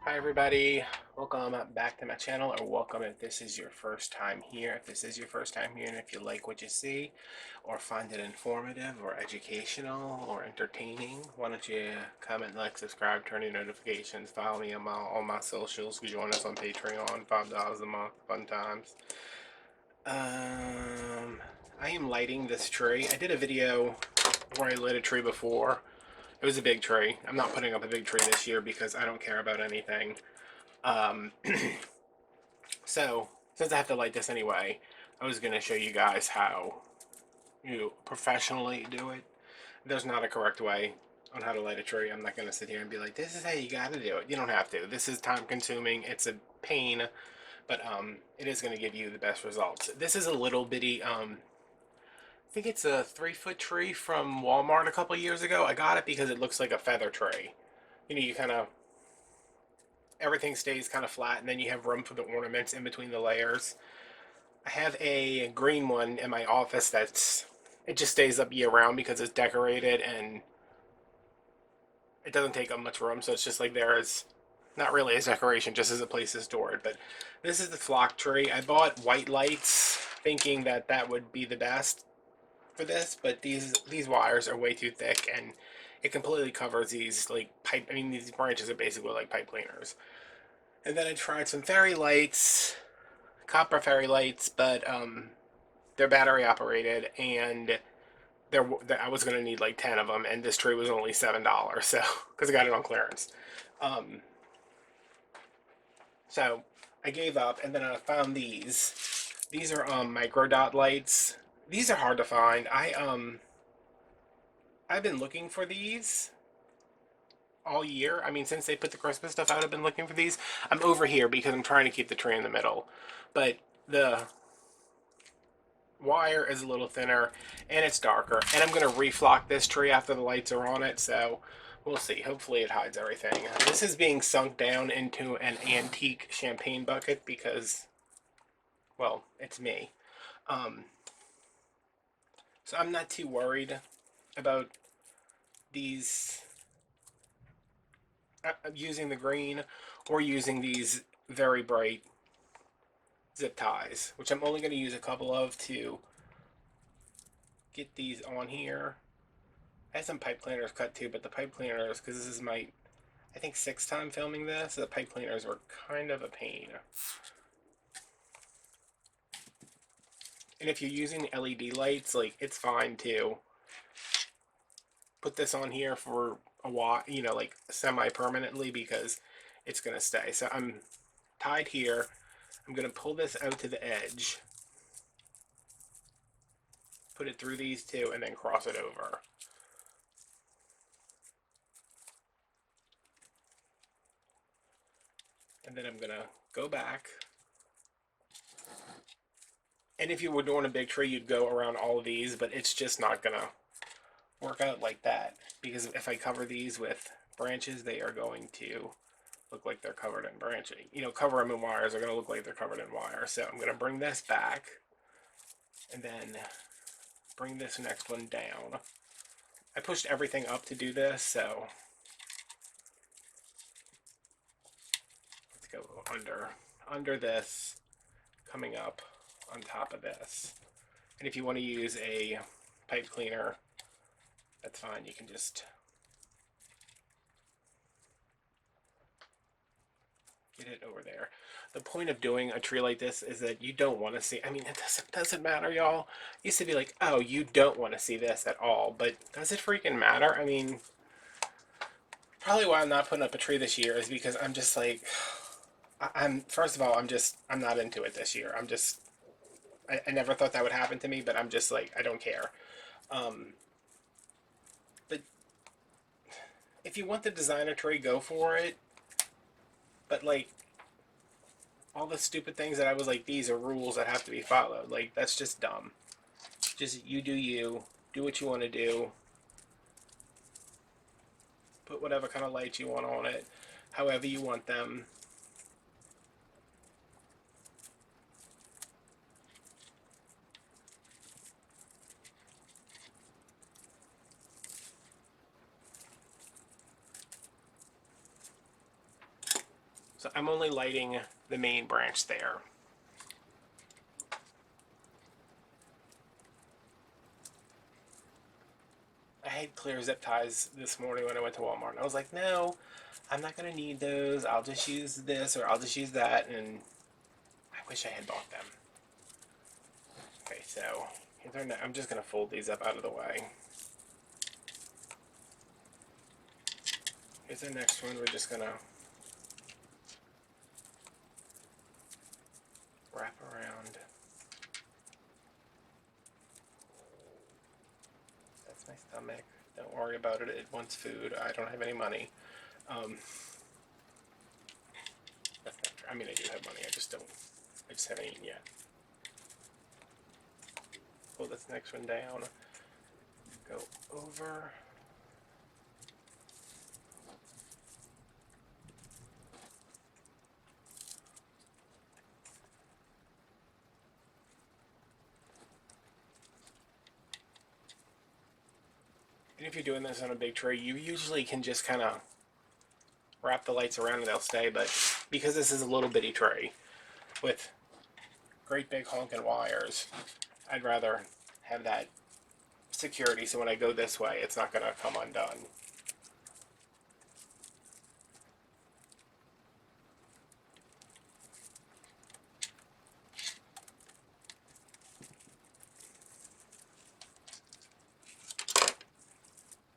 Hi everybody, welcome back to my channel, or welcome if this is your first time here. If this is your first time here and if you like what you see or find it informative or educational or entertaining, why don't you comment, like, subscribe, turn your notifications, follow me on all my socials, join us on Patreon, $5 a month, fun times. I am lighting this tree. I did a video where I lit a tree before. It was a big tree. I'm not putting up a big tree this year because I don't care about anything. Um, so, since I have to light this anyway, I was going to show you guys how you professionally do it. There's not a correct way on how to light a tree. I'm not going to sit here and be like, this is how you got to do it. You don't have to. This is time consuming. It's a pain, but it is going to give you the best results. This is a little bitty, I think it's a 3-foot tree from Walmart a couple years ago. I got it because it looks like a feather tree. You know, you kind of everything stays kind of flat, and then you have room for the ornaments in between the layers. I have a green one in my office it just stays up year round because it's decorated and it doesn't take up much room, so it's just like there is not really as decoration, just as a place to store it. But this is the flock tree. I bought white lights thinking that that would be the best for this, but these wires are way too thick and it completely covers these like pipe. I mean, these branches are basically like pipe cleaners. And then I tried some fairy lights, copper fairy lights, but they're battery operated, and I was gonna need like 10 of them, and this tree was only $7, so because I got it on clearance. Um, so I gave up, and then I found these. These are micro dot lights. These are hard to find. I've been looking for these all year. I mean, since they put the Christmas stuff out, I've been looking for these. I'm over here because I'm trying to keep the tree in the middle, but the wire is a little thinner and it's darker, and I'm going to reflock this tree after the lights are on it, so we'll see. Hopefully it hides everything. This is being sunk down into an antique champagne bucket because, well, it's me. um, so I'm not too worried about these using the green or using these very bright zip ties, which I'm only going to use a couple of to get these on here. I had some pipe cleaners cut too, but the pipe cleaners, because this is my, I think, 6th time filming this, the pipe cleaners were kind of a pain. And if you're using LED lights, like, it's fine to put this on here for a while, you know, like semi-permanently, because it's going to stay. So I'm tied here. I'm going to pull this out to the edge, put it through these two, and then cross it over. And then I'm going to go back. And if you were doing a big tree, you'd go around all of these, but it's just not going to work out like that, because if I cover these with branches, they are going to look like they're covered in branching. You know, cover them in wires, they're going to look like they're covered in wire. So I'm going to bring this back and then bring this next one down. I pushed everything up to do this, so let's go under this, coming up on top of this. And if you want to use a pipe cleaner, that's fine. You can just get it over there. The point of doing a tree like this is that you don't want to see, I mean, it doesn't matter, y'all. It used to be like, oh, you don't want to see this at all, but does it freaking matter? I mean, probably why I'm not putting up a tree this year is because I'm just like, first of all, I'm not into it this year. I never thought that would happen to me, but I'm just like, I don't care. But if you want the designer tree, go for it. But like, all the stupid things that I was like, these are rules that have to be followed. Like, that's just dumb. Just you do what you want to do. Put whatever kind of lights you want on it, however you want them. So I'm only lighting the main branch there. I had clear zip ties this morning when I went to Walmart. And I was like, no, I'm not going to need those. I'll just use this or I'll just use that. And I wish I had bought them. Okay, so I'm just going to fold these up out of the way. Here's the next one. We're just going to wrap around. That's my stomach. Don't worry about it. It wants food. I don't have any money. That's not true. I mean, I do have money. I just haven't eaten yet. Pull this next one down. Go over. And if you're doing this on a big tray, you usually can just kind of wrap the lights around and they'll stay. But because this is a little bitty tray with great big honking wires, I'd rather have that security so when I go this way, it's not going to come undone.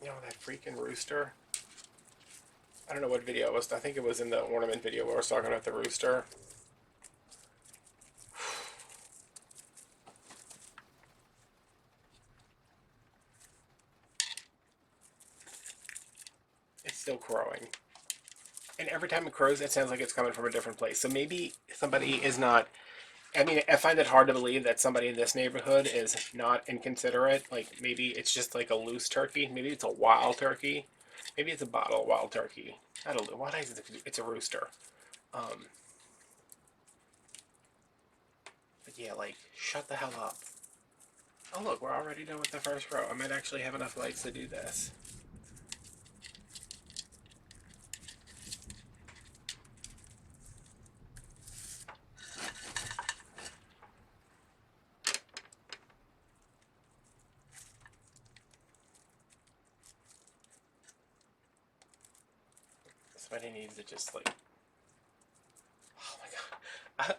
You know, that freaking rooster. I don't know what video it was. I think it was in the ornament video where I was talking about the rooster. It's still crowing. And every time it crows, it sounds like it's coming from a different place. So maybe somebody is not... I mean, I find it hard to believe that somebody in this neighborhood is not inconsiderate. Like, maybe it's just like a loose turkey. Maybe it's a wild turkey. Maybe it's a bottle of wild turkey. I don't know. What is it? It's a rooster. But yeah, like, shut the hell up. Oh, look, we're already done with the first row. I might actually have enough lights to do this. Somebody needs to just, like... Oh my god.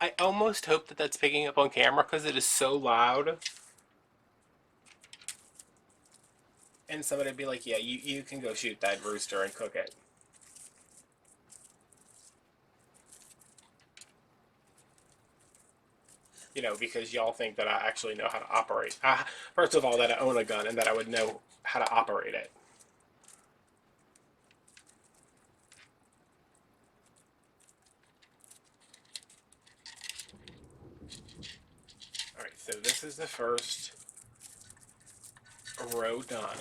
I almost hope that that's picking up on camera because it is so loud. And somebody would be like, yeah, you can go shoot that rooster and cook it. You know, because y'all think that I actually know how to operate. First of all, that I own a gun and that I would know how to operate it. Alright, so this is the first row done.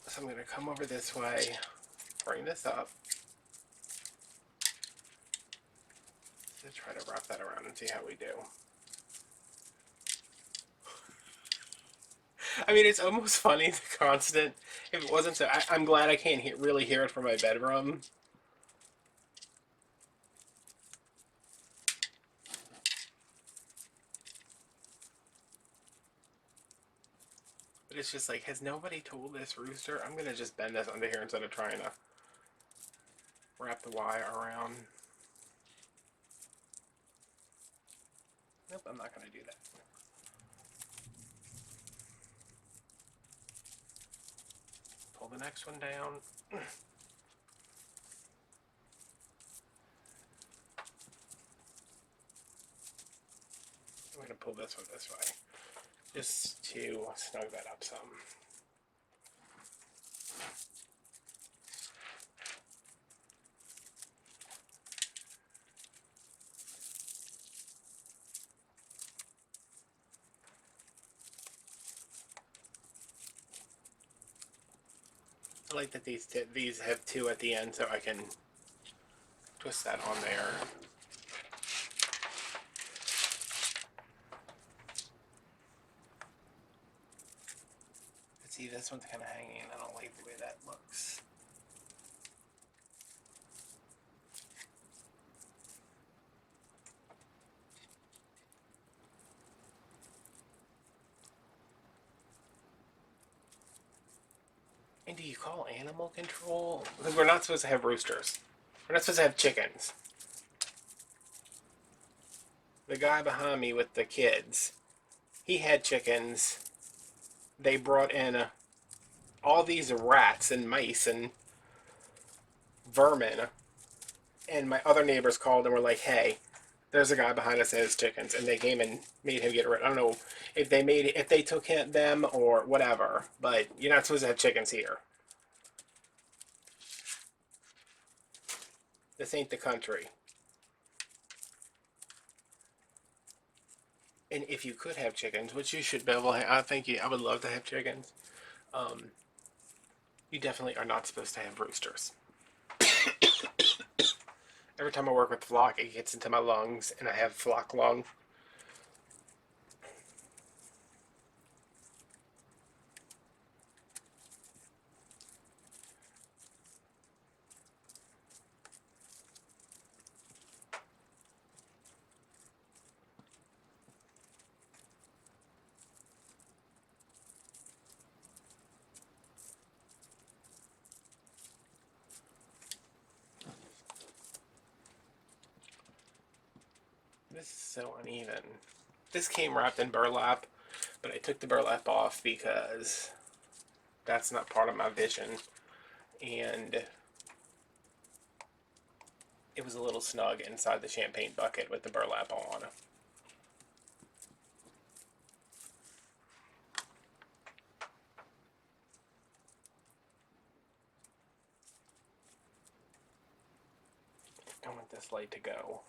So I'm going to come over this way, bring this up. So try to wrap that around and see how we do. I mean, it's almost funny, the constant. If it wasn't so... I'm glad I can't really hear it from my bedroom. But it's just like, has nobody told this rooster? I'm going to just bend this under here instead of trying to wrap the wire around. Nope, I'm not going to do that. Pull the next one down. I'm going to pull this one this way, just to snug that up some. I like that these have two at the end, so I can twist that on there. See, this one's kind of hanging. I don't like the way that looks. And do you call animal control? Because we're not supposed to have roosters. We're not supposed to have chickens. The guy behind me with the kids, he had chickens. They brought in all these rats and mice and vermin. And my other neighbors called and were like, hey, there's a guy behind us that has chickens. And they came and made him get rid. I don't know if they took them or whatever. But you're not supposed to have chickens here. This ain't the country. And if you could have chickens, which you should be able to have, I would love to have chickens. You definitely are not supposed to have roosters. Every time I work with flock, it gets into my lungs, and I have flock lung. This is so uneven. This came wrapped in burlap, but I took the burlap off because that's not part of my vision. And it was a little snug inside the champagne bucket with the burlap on. I want this light to go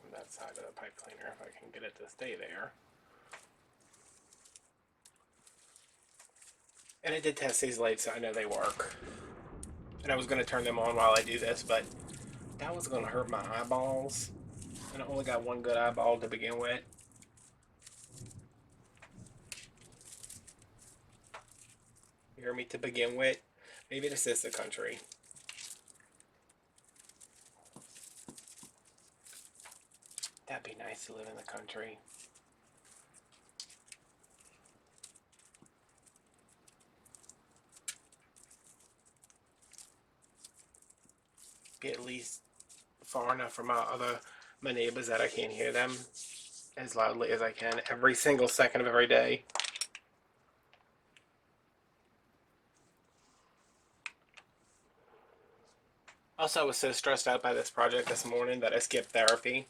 on that side of the pipe cleaner if I can get it to stay there. And I did test these lights, so I know they work. And I was going to turn them on while I do this, but that was going to hurt my eyeballs. And I only got one good eyeball to begin with. You hear me? To begin with. Maybe this is the country. That'd be nice to live in the country. Be at least far enough from my neighbors that I can't hear them as loudly as I can every single second of every day. Also, I was so stressed out by this project this morning that I skipped therapy.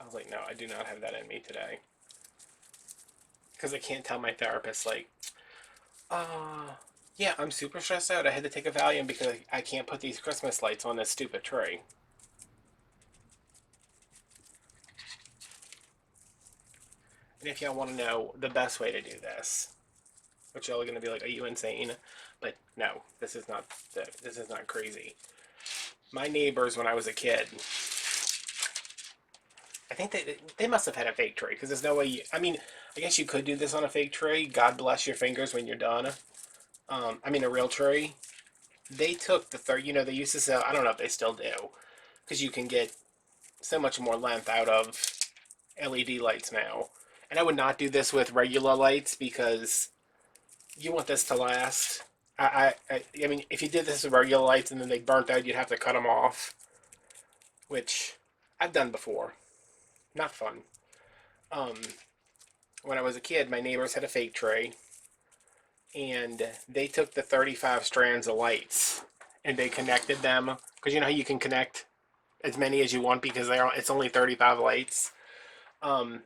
I was like, no, I do not have that in me today. Because I can't tell my therapist, like, yeah, I'm super stressed out. I had to take a Valium because I can't put these Christmas lights on this stupid tree. And if y'all want to know the best way to do this, which y'all are going to be like, are you insane? But no, this is not crazy. My neighbors, when I was a kid, I think they must have had a fake tree because there's no way. I mean, I guess you could do this on a fake tree. God bless your fingers when you're done. I mean, a real tree. They took the third. They used to sell. I don't know if they still do, because you can get so much more length out of LED lights now. And I would not do this with regular lights because you want this to last. I mean, if you did this with regular lights and then they burnt out, you'd have to cut them off, which I've done before. Not fun. When I was a kid, my neighbors had a fake tree, and they took the 35 strands of lights and they connected them, because you know how you can connect as many as you want because it's only 35 lights.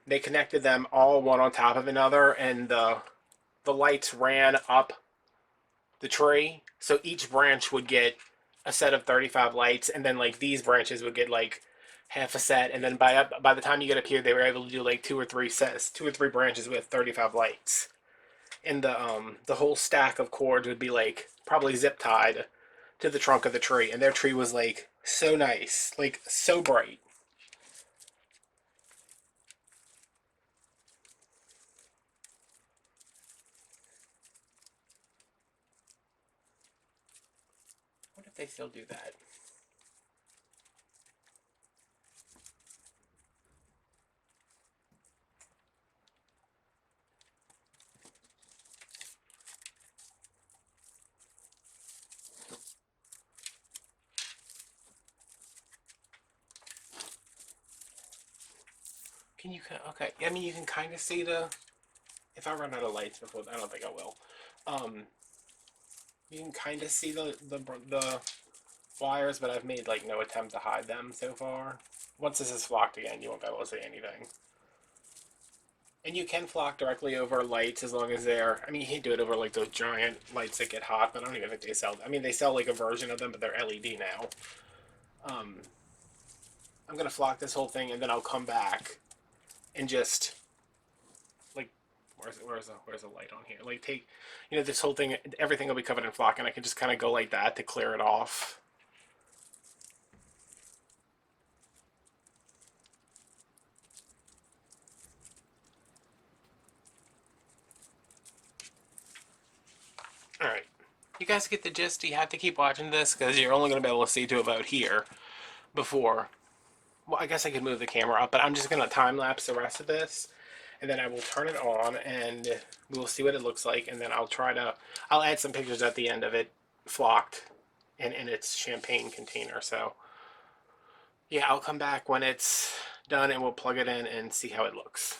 They connected them all one on top of another, and the lights ran up the tree, so each branch would get a set of 35 lights, and then like these branches would get like half a set, and then by the time you get up here, they were able to do like two or three branches with 35 lights. and the whole stack of cords would be like probably zip tied to the trunk of the tree, and their tree was like so nice, like so bright. What if they still do that? Can you? Okay, I mean you can kind of see the. If I run out of lights before, I don't think I will. Um, you can kind of see the wires, but I've made like no attempt to hide them so far. Once this is flocked again, you won't be able to see anything. And you can flock directly over lights as long as they're. I mean, you can't do it over like those giant lights that get hot, but I don't even think they sell. I mean, they sell like a version of them, but they're LED now. Um, I'm gonna flock this whole thing, and then I'll come back and just like, where's the light on here? Like take, this whole thing, everything will be covered in flock, and I can just kind of go like that to clear it off. All right. You guys get the gist. You have to keep watching this because you're only going to be able to see to about here before. Well, I guess I could move the camera up, but I'm just going to time lapse the rest of this, and then I will turn it on and we'll see what it looks like, and then I'll add some pictures at the end of it flocked and in its champagne container. So yeah, I'll come back when it's done and we'll plug it in and see how it looks.